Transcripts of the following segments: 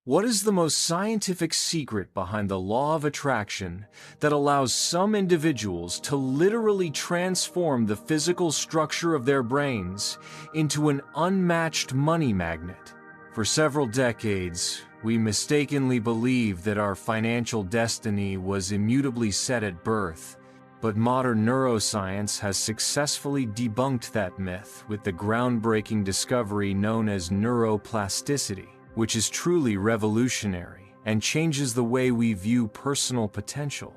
What is the most scientific secret behind the law of attraction that allows some individuals to literally transform the physical structure of their brains into an unmatched money magnet? For several decades, we mistakenly believed that our financial destiny was immutably set at birth, but modern neuroscience has successfully debunked that myth with the groundbreaking discovery known as neuroplasticity, which is truly revolutionary and changes the way we view personal potential.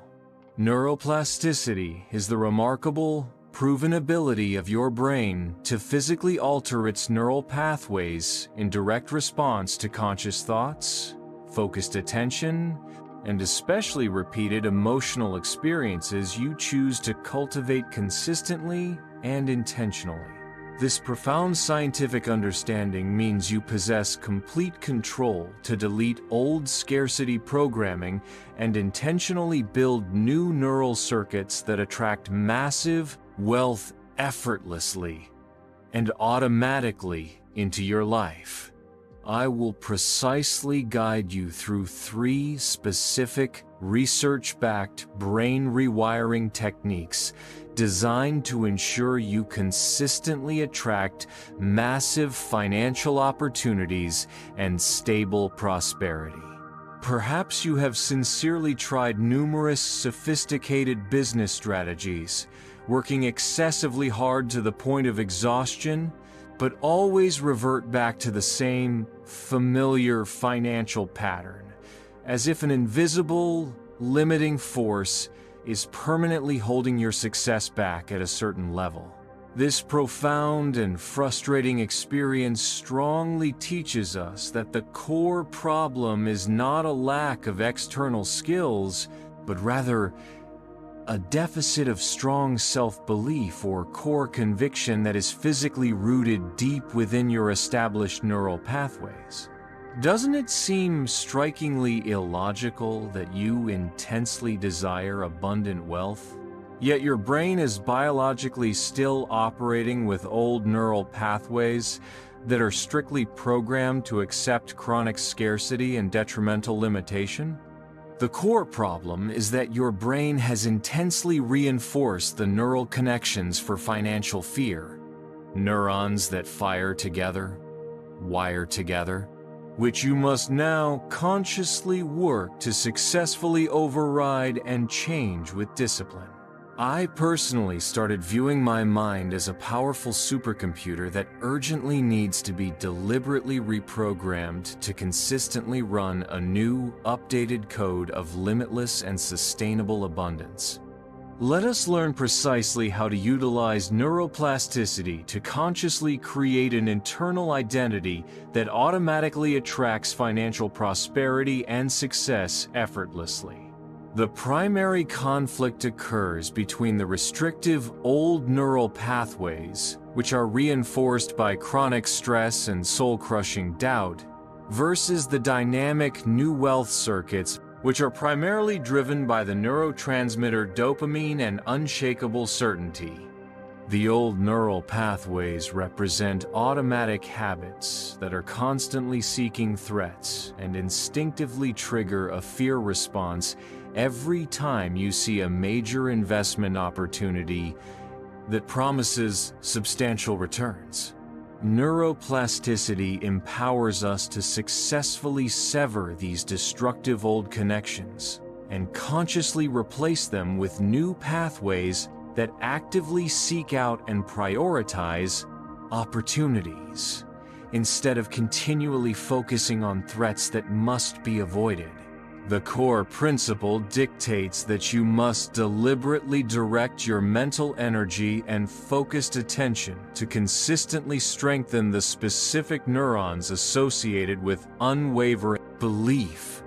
Neuroplasticity is the remarkable, proven ability of your brain to physically alter its neural pathways in direct response to conscious thoughts, focused attention, and especially repeated emotional experiences you choose to cultivate consistently and intentionally. This profound scientific understanding means you possess complete control to delete old scarcity programming and intentionally build new neural circuits that attract massive wealth effortlessly and automatically into your life. I will precisely guide you through 3 specific, research-backed brain rewiring techniques designed to ensure you consistently attract massive financial opportunities and stable prosperity. Perhaps you have sincerely tried numerous sophisticated business strategies, working excessively hard to the point of exhaustion, but always revert back to the same familiar financial pattern, as if an invisible, limiting force is permanently holding your success back at a certain level. This profound and frustrating experience strongly teaches us that the core problem is not a lack of external skills, but rather a deficit of strong self-belief or core conviction that is physically rooted deep within your established neural pathways. Doesn't it seem strikingly illogical that you intensely desire abundant wealth, yet your brain is biologically still operating with old neural pathways that are strictly programmed to accept chronic scarcity and detrimental limitation? The core problem is that your brain has intensely reinforced the neural connections for financial fear, neurons that fire together, wire together, which you must now consciously work to successfully override and change with discipline. I personally started viewing my mind as a powerful supercomputer that urgently needs to be deliberately reprogrammed to consistently run a new, updated code of limitless and sustainable abundance. Let us learn precisely how to utilize neuroplasticity to consciously create an internal identity that automatically attracts financial prosperity and success effortlessly. The primary conflict occurs between the restrictive old neural pathways, which are reinforced by chronic stress and soul-crushing doubt, versus the dynamic new wealth circuits, which are primarily driven by the neurotransmitter dopamine and unshakable certainty. The old neural pathways represent automatic habits that are constantly seeking threats and instinctively trigger a fear response every time you see a major investment opportunity that promises substantial returns. Neuroplasticity empowers us to successfully sever these destructive old connections and consciously replace them with new pathways that actively seek out and prioritize opportunities, instead of continually focusing on threats that must be avoided. The core principle dictates that you must deliberately direct your mental energy and focused attention to consistently strengthen the specific neurons associated with unwavering belief,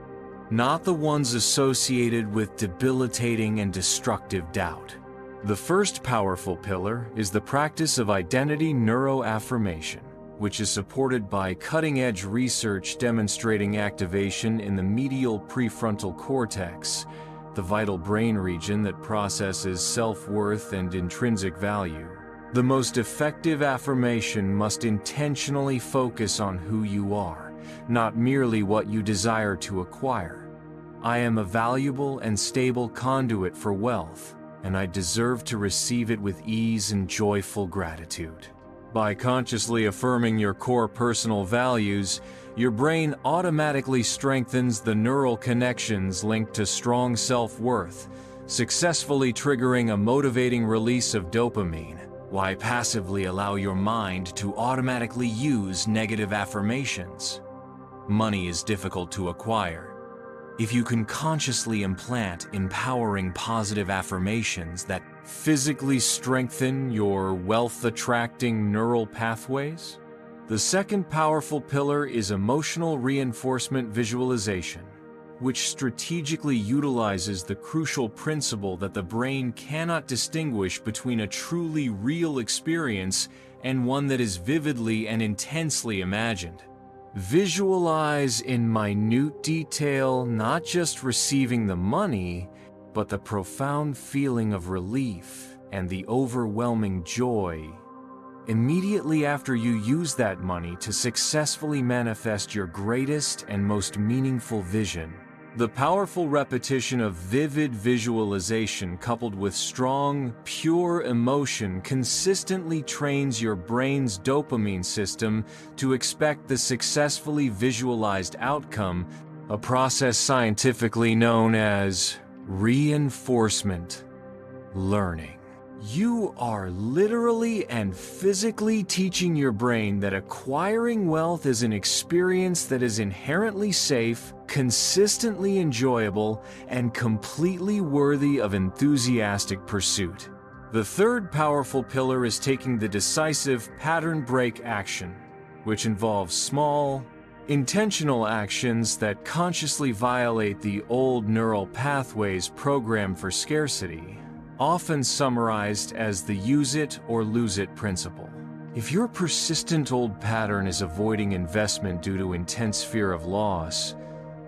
not the ones associated with debilitating and destructive doubt. The first powerful pillar is the practice of identity neuroaffirmation, which is supported by cutting-edge research demonstrating activation in the medial prefrontal cortex, the vital brain region that processes self-worth and intrinsic value. The most effective affirmation must intentionally focus on who you are, not merely what you desire to acquire. I am a valuable and stable conduit for wealth, and I deserve to receive it with ease and joyful gratitude. By consciously affirming your core personal values, your brain automatically strengthens the neural connections linked to strong self-worth, successfully triggering a motivating release of dopamine. Why passively allow your mind to automatically use negative affirmations? Money is difficult to acquire. If you can consciously implant empowering positive affirmations that physically strengthen your wealth-attracting neural pathways. The second powerful pillar is emotional reinforcement visualization, which strategically utilizes the crucial principle that the brain cannot distinguish between a truly real experience and one that is vividly and intensely imagined. Visualize in minute detail not just receiving the money, but the profound feeling of relief and the overwhelming joy immediately after you use that money to successfully manifest your greatest and most meaningful vision. The powerful repetition of vivid visualization coupled with strong, pure emotion consistently trains your brain's dopamine system to expect the successfully visualized outcome, a process scientifically known as reinforcement learning. You are literally and physically teaching your brain that acquiring wealth is an experience that is inherently safe, consistently enjoyable, and completely worthy of enthusiastic pursuit. The third powerful pillar is taking the decisive pattern break action, which involves small, intentional actions that consciously violate the old neural pathways programmed for scarcity, often summarized as the use it or lose it principle. If your persistent old pattern is avoiding investment due to intense fear of loss,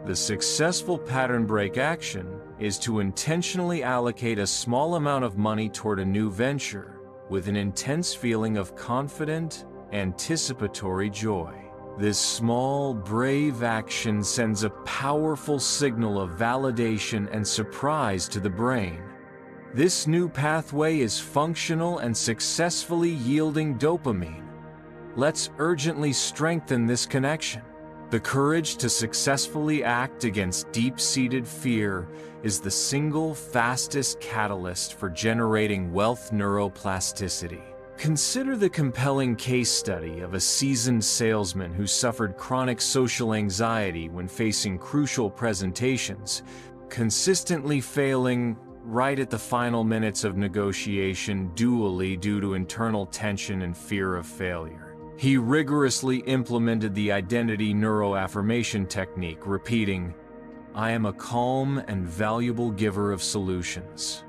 the successful pattern break action is to intentionally allocate a small amount of money toward a new venture with an intense feeling of confident, anticipatory joy. This small, brave action sends a powerful signal of validation and surprise to the brain. This new pathway is functional and successfully yielding dopamine. Let's urgently strengthen this connection. The courage to successfully act against deep-seated fear is the single fastest catalyst for generating wealth neuroplasticity. Consider the compelling case study of a seasoned salesman who suffered chronic social anxiety when facing crucial presentations, consistently failing right at the final minutes of negotiation due to internal tension and fear of failure. He rigorously implemented the identity neuroaffirmation technique, repeating, "I am a calm and valuable giver of solutions,"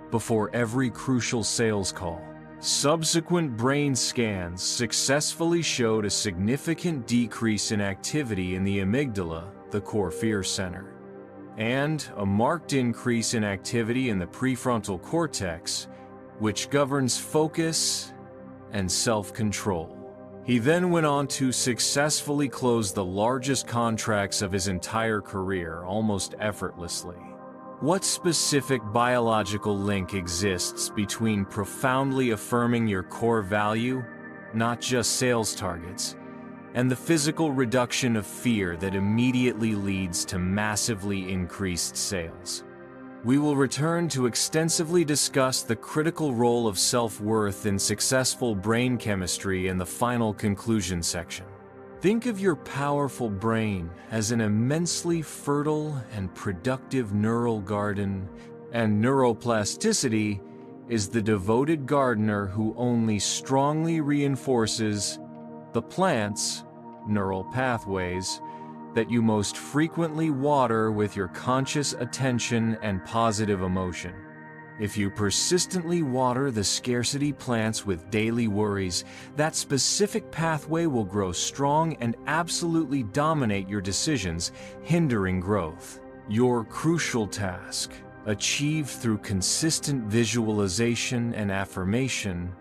before every crucial sales call. Subsequent brain scans successfully showed a significant decrease in activity in the amygdala, the core fear center, and a marked increase in activity in the prefrontal cortex, which governs focus and self-control. He then went on to successfully close the largest contracts of his entire career almost effortlessly. What specific biological link exists between profoundly affirming your core value, not just sales targets, and the physical reduction of fear that immediately leads to massively increased sales? We will return to extensively discuss the critical role of self-worth in successful brain chemistry in the final conclusion section. Think of your powerful brain as an immensely fertile and productive neural garden, and neuroplasticity is the devoted gardener who only strongly reinforces the plant's neural pathways that you most frequently water with your conscious attention and positive emotion. If you persistently water the scarcity plants with daily worries, that specific pathway will grow strong and absolutely dominate your decisions, hindering growth. Your crucial task, achieved through consistent visualization and affirmation,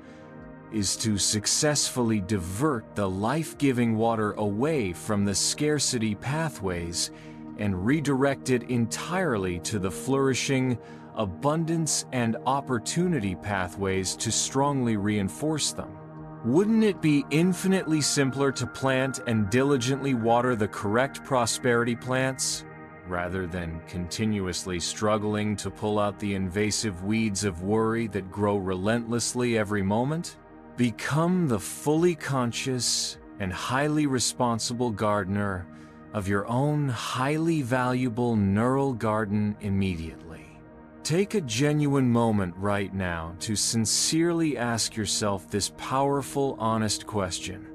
is to successfully divert the life-giving water away from the scarcity pathways and redirect it entirely to the flourishing, abundance, and opportunity pathways to strongly reinforce them. Wouldn't it be infinitely simpler to plant and diligently water the correct prosperity plants, rather than continuously struggling to pull out the invasive weeds of worry that grow relentlessly every moment? Become the fully conscious and highly responsible gardener of your own highly valuable neural garden immediately. Take a genuine moment right now to sincerely ask yourself this powerful, honest question.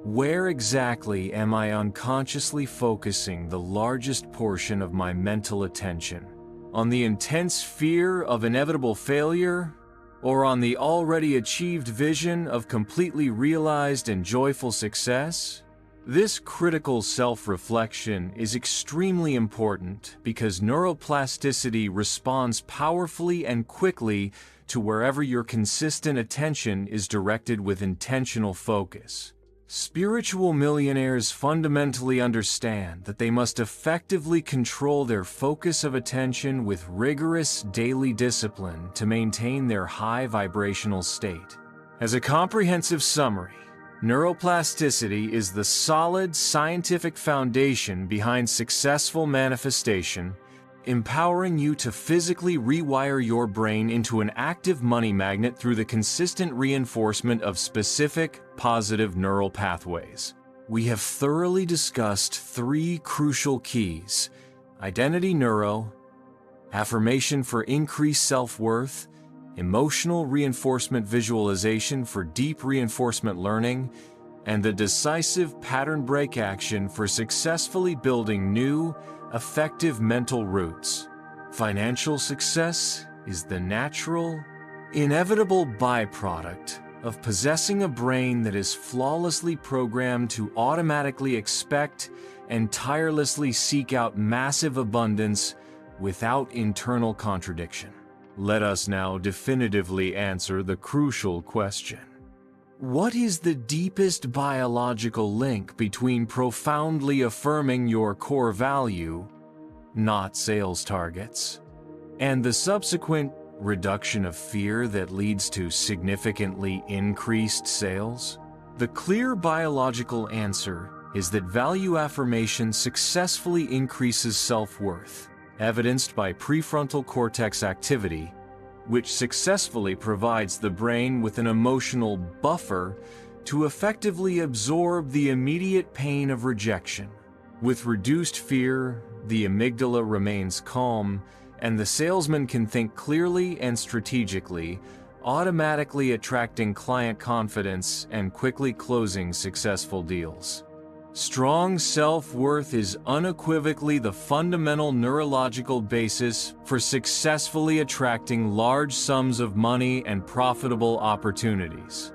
Where exactly am I unconsciously focusing the largest portion of my mental attention? On the intense fear of inevitable failure, or on the already achieved vision of completely realized and joyful success? This critical self-reflection is extremely important because neuroplasticity responds powerfully and quickly to wherever your consistent attention is directed with intentional focus. Spiritual millionaires fundamentally understand that they must effectively control their focus of attention with rigorous daily discipline to maintain their high vibrational state. As a comprehensive summary, neuroplasticity is the solid scientific foundation behind successful manifestation, empowering you to physically rewire your brain into an active money magnet through the consistent reinforcement of specific, positive neural pathways. We have thoroughly discussed 3 crucial keys: identity neuro, affirmation for increased self-worth, emotional reinforcement visualization for deep reinforcement learning, and the decisive pattern break action for successfully building new, effective mental roots. Financial success is the natural, inevitable byproduct of possessing a brain that is flawlessly programmed to automatically expect and tirelessly seek out massive abundance without internal contradiction. Let us now definitively answer the crucial question. What is the deepest biological link between profoundly affirming your core value, not sales targets, and the subsequent reduction of fear that leads to significantly increased sales? The clear biological answer is that value affirmation successfully increases self-worth, evidenced by prefrontal cortex activity, which successfully provides the brain with an emotional buffer to effectively absorb the immediate pain of rejection. With reduced fear, the amygdala remains calm, and the salesman can think clearly and strategically, automatically attracting client confidence and quickly closing successful deals. Strong self-worth is unequivocally the fundamental neurological basis for successfully attracting large sums of money and profitable opportunities.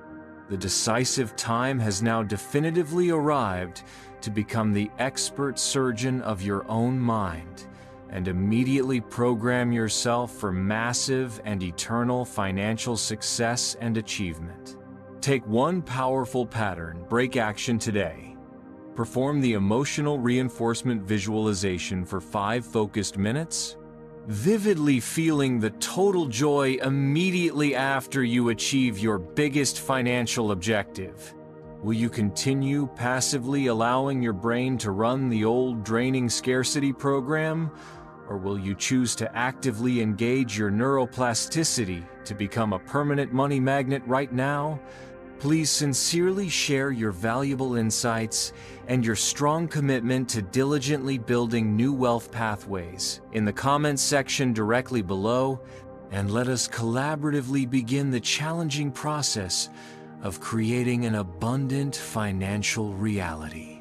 The decisive time has now definitively arrived to become the expert surgeon of your own mind and immediately program yourself for massive and eternal financial success and achievement. Take one powerful pattern break action today. Perform the emotional reinforcement visualization for 5 focused minutes, vividly feeling the total joy immediately after you achieve your biggest financial objective. Will you continue passively allowing your brain to run the old draining scarcity program, or will you choose to actively engage your neuroplasticity to become a permanent money magnet right now? Please sincerely share your valuable insights and your strong commitment to diligently building new wealth pathways in the comments section directly below, and let us collaboratively begin the challenging process of creating an abundant financial reality.